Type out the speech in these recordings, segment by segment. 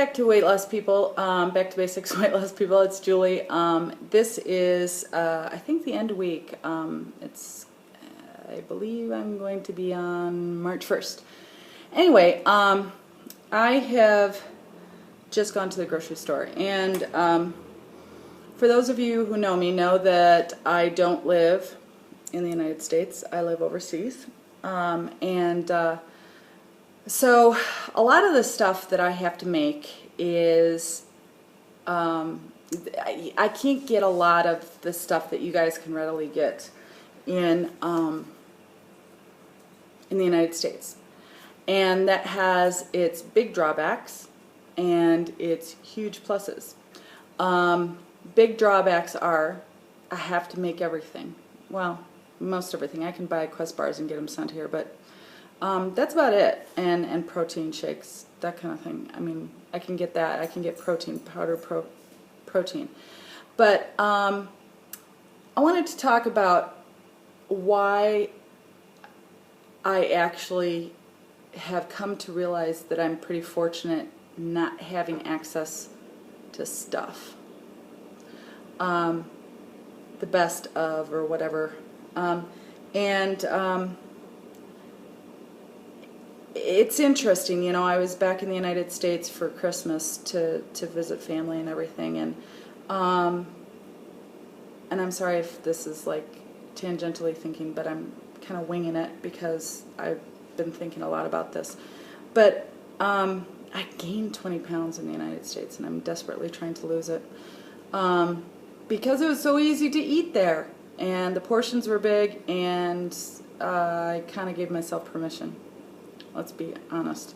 back to weight loss people, back to basics weight loss people. It's Julie. This is, I think, the end of week. I believe I'm going to be on March 1st. Anyway, I have just gone to the grocery store, and for those of you who know me, know that I don't live in the United States. I live overseas, so a lot of the stuff that I have to make is, I can't get a lot of the stuff that you guys can readily get in the United States. And that has its big drawbacks and its huge pluses. Big drawbacks are I have to make everything. Well, most everything. I can buy Quest bars and get them sent here, but that's about it. And protein shakes, that kind of thing. I mean, I can get that. I can get protein, powder protein. But I wanted to talk about why I actually have come to realize that I'm pretty fortunate not having access to stuff. The best of, or whatever. It's interesting, you know, I was back in the United States for Christmas to visit family and everything, and I'm sorry if this is like tangentially thinking, but I'm kind of winging it because I've been thinking a lot about this. But I gained 20 pounds in the United States, and I'm desperately trying to lose it because it was so easy to eat there, and the portions were big, and I kind of gave myself permission. Let's be honest.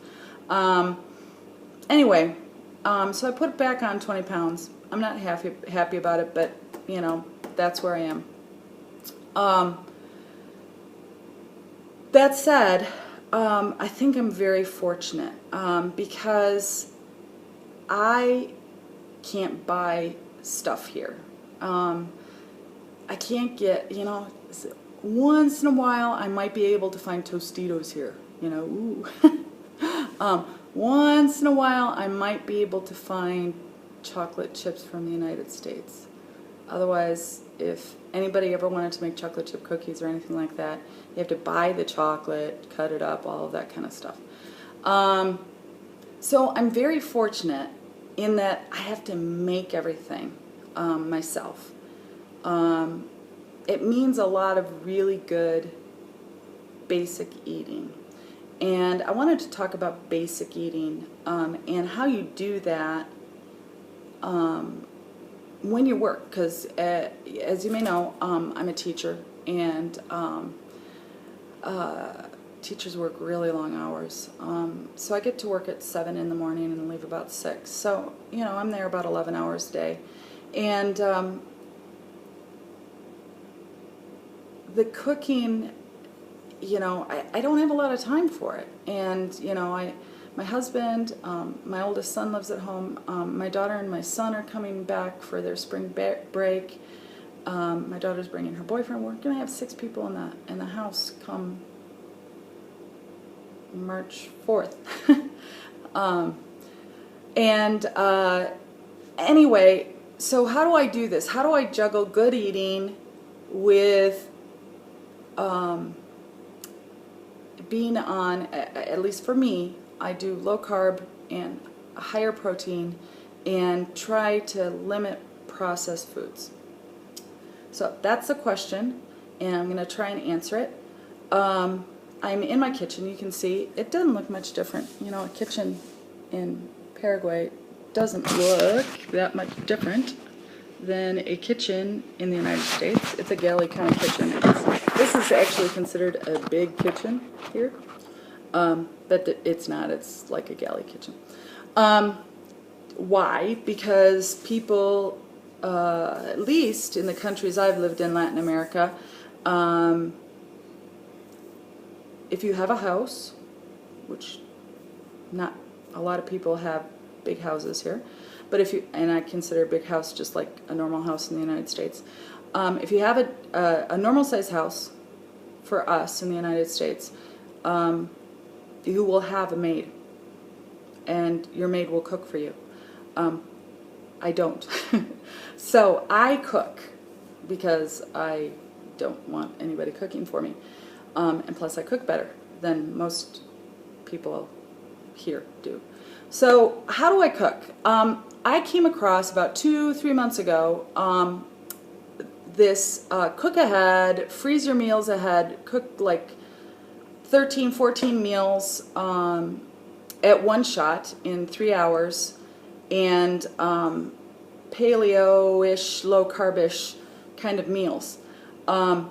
Anyway, so I put it back on 20 pounds. I'm not happy about it, but, you know, that's where I am. That said, I think I'm very fortunate because I can't buy stuff here. I can't get, you know, once in a while I might be able to find Tostitos here. You know, ooh. Once in a while I might be able to find chocolate chips from the United States. Otherwise, if anybody ever wanted to make chocolate chip cookies or anything like that, you have to buy the chocolate, cut it up, all of that kind of stuff. So I'm very fortunate in that I have to make everything myself. It means a lot of really good basic eating. And I wanted to talk about basic eating and how you do that when you work, because as you may know, I'm a teacher, and teachers work really long hours. So I get to work at 7 in the morning and leave about 6. So, you know, I'm there about 11 hours a day. And the cooking, you know, I don't have a lot of time for it. And, you know, my husband, my oldest son lives at home. My daughter and my son are coming back for their spring break. My daughter's bringing her boyfriend. We're going to have 6 people in the house come March 4th. Anyway, so how do I do this? How do I juggle good eating with being on, at least for me, I do low carb and higher protein and try to limit processed foods. So that's the question, and I'm going to try and answer it. I'm in my kitchen. You can see it doesn't look much different. You know, a kitchen in Paraguay doesn't look that much different than a kitchen in the United States. It's a galley kind of kitchen. This is actually considered a big kitchen here, but it's not. It's like a galley kitchen. Why? Because people, at least in the countries I've lived in, Latin America, if you have a house, which not a lot of people have big houses here, but if you, and I consider a big house just like a normal house in the United States, if you have a normal size house for us in the United States, you will have a maid. and your maid will cook for you. I don't. So I cook because I don't want anybody cooking for me. And plus I cook better than most people here do. So how do I cook? I came across about 2-3 months ago this cook ahead, freeze your meals ahead, cook like 13-14 meals at one shot in 3 hours, and paleo-ish, low-carb-ish kind of meals. I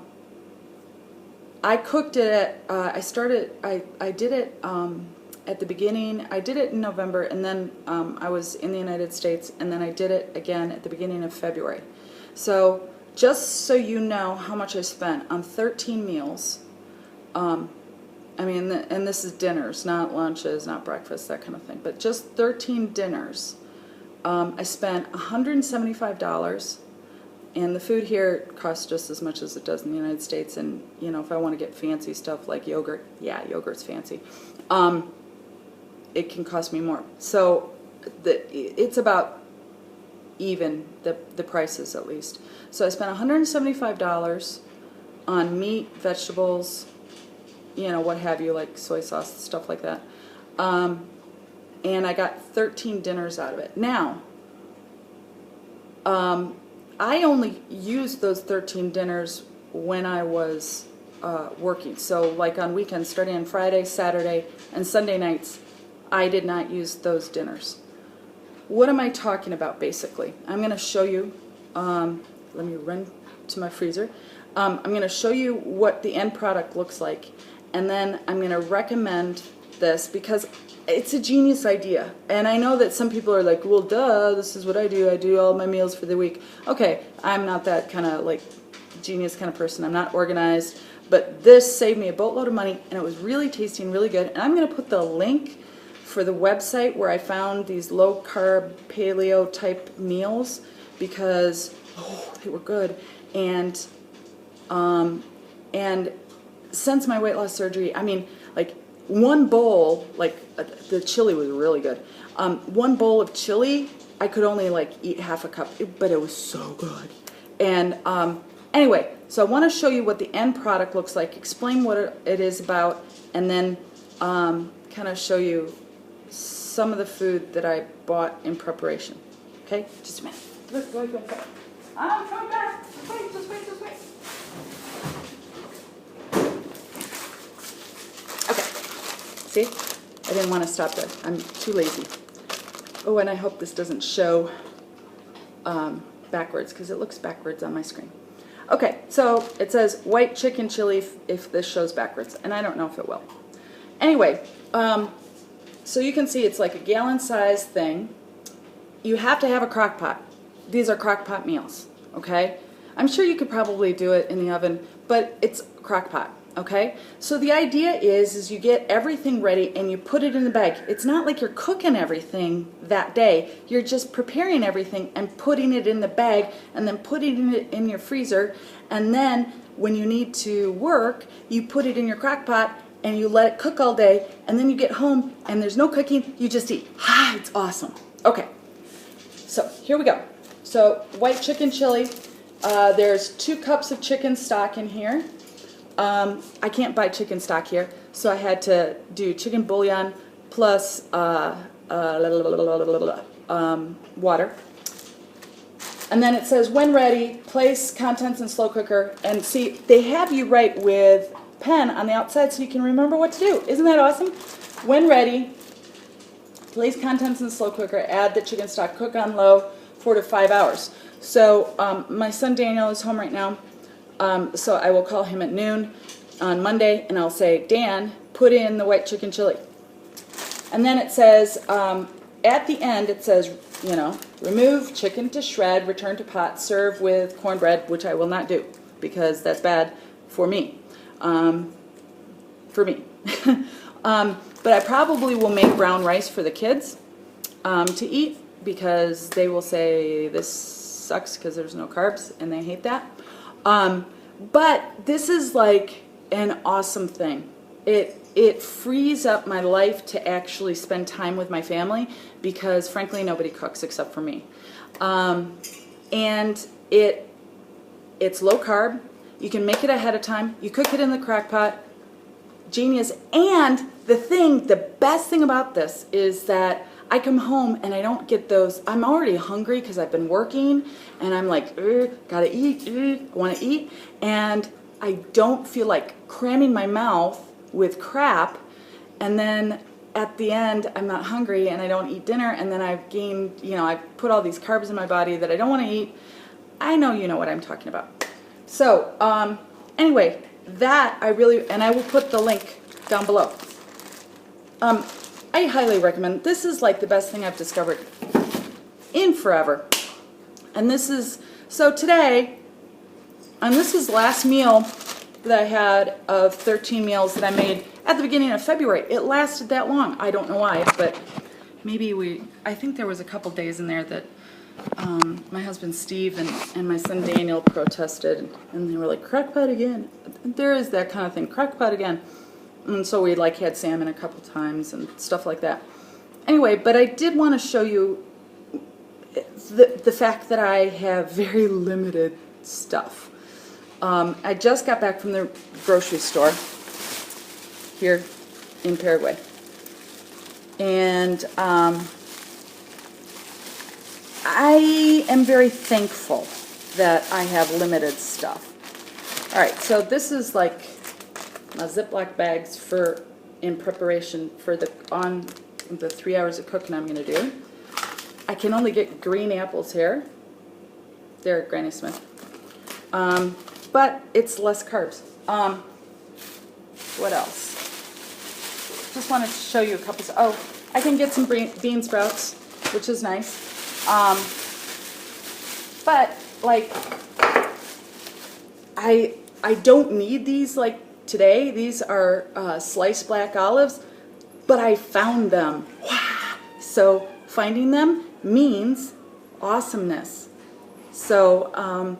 cooked it I did it at the beginning. I did it in November, and then I was in the United States, and then I did it again at the beginning of February. So just so you know how much I spent on 13 meals, I mean, and this is dinners, not lunches, not breakfast, that kind of thing, but just 13 dinners. I spent $175, and the food here costs just as much as it does in the United States, and, you know, if I want to get fancy stuff like yogurt, yeah, yogurt's fancy, it can cost me more. So it's about even, the prices at least. So I spent $175 on meat, vegetables, you know, what have you, like soy sauce, stuff like that. And I got 13 dinners out of it. Now, I only used those 13 dinners when I was working. So like on weekends, starting on Friday, Saturday, and Sunday nights, I did not use those dinners. What am I talking about, basically? I'm going to show you, let me run to my freezer. I'm going to show you what the end product looks like, and then I'm going to recommend this because it's a genius idea. And I know that some people are like, well, duh, this is what I do all my meals for the week. Okay, I'm not that kind of like genius kind of person. I'm not organized, but this saved me a boatload of money, and it was really tasty and really good. And I'm going to put the link for the website where I found these low-carb, paleo-type meals because, they were good. And since my weight loss surgery, I mean, like, one bowl, like, the chili was really good. One bowl of chili, I could only, like, eat half a cup, but it was so good. And anyway, so I want to show you what the end product looks like, explain what it is about, and then kind of show you some of the food that I bought in preparation. Okay? Just a minute. Wait. I'm coming back. Just wait. Okay. See? I didn't want to stop there. I'm too lazy. Oh, and I hope this doesn't show backwards, because it looks backwards on my screen. Okay, so it says white chicken chili if this shows backwards, and I don't know if it will. Anyway, so you can see it's like a gallon-sized thing. You have to have a crock pot. These are crock pot meals, okay? I'm sure you could probably do it in the oven, but it's crock pot, okay? So the idea is you get everything ready and you put it in the bag. It's not like you're cooking everything that day. You're just preparing everything and putting it in the bag and then putting it in your freezer. And then when you need to work, you put it in your crock pot and you let it cook all day, and then you get home and there's no cooking, you just eat. It's awesome. Okay, so here we go. So white chicken chili, there's 2 cups of chicken stock in here. I can't buy chicken stock here, so I had to do chicken bouillon plus water. And then it says, when ready, place contents in slow cooker. And see, they have you write with pen on the outside so you can remember what to do. Isn't that awesome? When ready, place contents in the slow cooker, add the chicken stock, cook on low 4 to 5 hours. So my son Daniel is home right now, so I will call him at noon on Monday, and I'll say, Dan, put in the white chicken chili. And then it says, at the end, it says, you know, remove chicken to shred, return to pot, serve with cornbread, which I will not do because that's bad for me. But I probably will make brown rice for the kids to eat, because they will say this sucks because there's no carbs, and they hate that. But this is like an awesome thing. It it frees up my life to actually spend time with my family because, frankly, nobody cooks except for me. And it's low carb. You can make it ahead of time. You cook it in the crock pot. Genius. And the best thing about this is that I come home and I don't get those. I'm already hungry because I've been working, and I'm like, gotta eat, want to eat, and I don't feel like cramming my mouth with crap, and then at the end I'm not hungry and I don't eat dinner, and then I've gained, I've put all these carbs in my body that I don't want to eat. I know you know what I'm talking about. So anyway, that I will put the link down below. I highly recommend. This is like the best thing I've discovered in forever. And this is, so today, and this was the last meal that I had of 13 meals that I made at the beginning of February. It lasted that long. I don't know why, but maybe I think there was a couple days in there that my husband Steve and my son Daniel protested, and they were like, crockpot again. There is that kind of thing, crockpot again. And so we like had salmon a couple times and stuff like that. Anyway, but I did want to show you the fact that I have very limited stuff. I just got back from the grocery store here in Paraguay. And I am very thankful that I have limited stuff. All right, so this is like my Ziploc bags in preparation for the 3 hours of cooking I'm going to do. I can only get green apples here. They're at Granny Smith. But it's less carbs. What else? Just wanted to show you a couple. Oh, I can get some bean sprouts, which is nice. But like, I don't need these like today. These are sliced black olives, but I found them. So finding them means awesomeness. So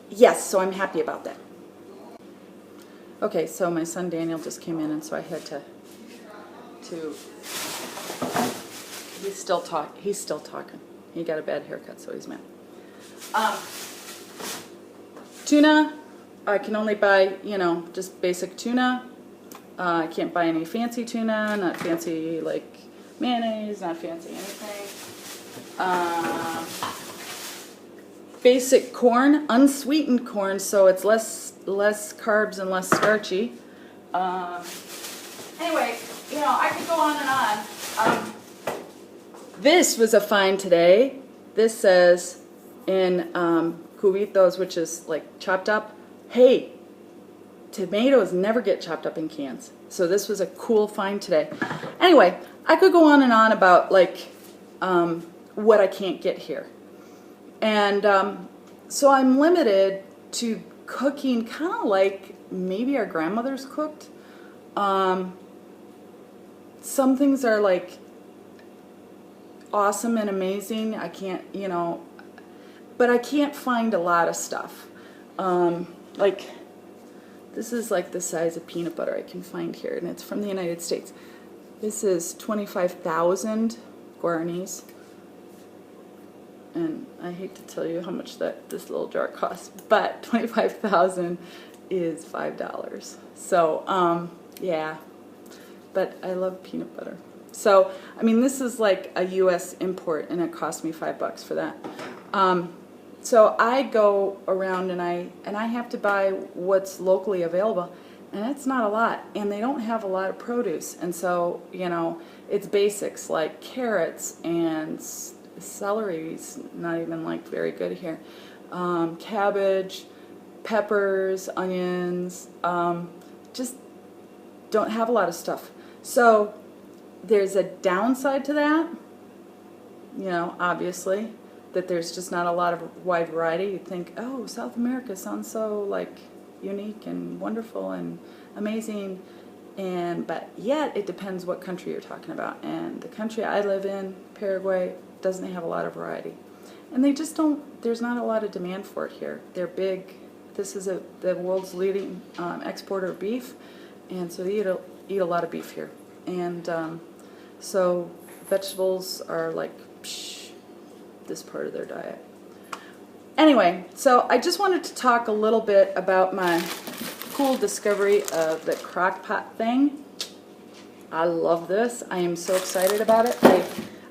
yes, so I'm happy about that. Okay, so my son Daniel just came in, and so I had to he's still talking. He got a bad haircut, so he's mad. Tuna, I can only buy, just basic tuna. I can't buy any fancy tuna, not fancy like mayonnaise, not fancy anything. Basic corn, unsweetened corn, so it's less carbs and less starchy. Anyway, I could go on and on. This was a find today. This says in cubitos, which is like chopped up. Hey, tomatoes never get chopped up in cans. So this was a cool find today. Anyway, I could go on and on about like what I can't get here. And so I'm limited to cooking kind of like maybe our grandmothers cooked. Some things are like awesome and amazing. I can't, but I can't find a lot of stuff. Like this is like the size of peanut butter I can find here, and it's from the United States. This is 25,000 guaranis. And I hate to tell you how much this little jar costs, but 25,000 is $5. So, yeah. But I love peanut butter. So, I mean, this is like a U.S. import, and it cost me $5 for that. So I go around and I have to buy what's locally available, and it's not a lot. And they don't have a lot of produce, and so it's basics like carrots and celery's not even like very good here. Cabbage, peppers, onions, just don't have a lot of stuff. So there's a downside to that, obviously, that there's just not a lot of wide variety. You'd think, oh, South America sounds so like unique and wonderful and amazing, but yet it depends what country you're talking about. And the country I live in, Paraguay, doesn't have a lot of variety, and they just don't. There's not a lot of demand for it here. They're big. This is the world's leading exporter of beef, and so they eat eat a lot of beef here. And so vegetables are like this part of their diet. Anyway, so I just wanted to talk a little bit about my cool discovery of the crock pot thing. I love this. I am so excited about it.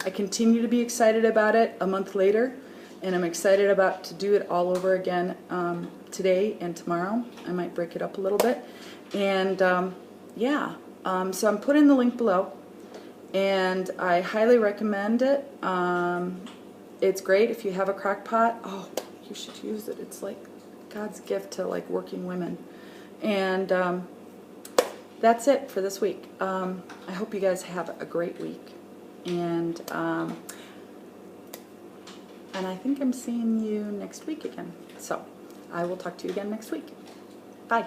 I continue to be excited about it a month later, and I'm excited about to do it all over again today and tomorrow. I might break it up a little bit. And yeah, so I'm putting the link below, and I highly recommend it. It's great if you have a crock pot. Oh, you should use it. It's like God's gift to like working women. And that's it for this week. I hope you guys have a great week. And I think I'm seeing you next week again. So I will talk to you again next week. Bye.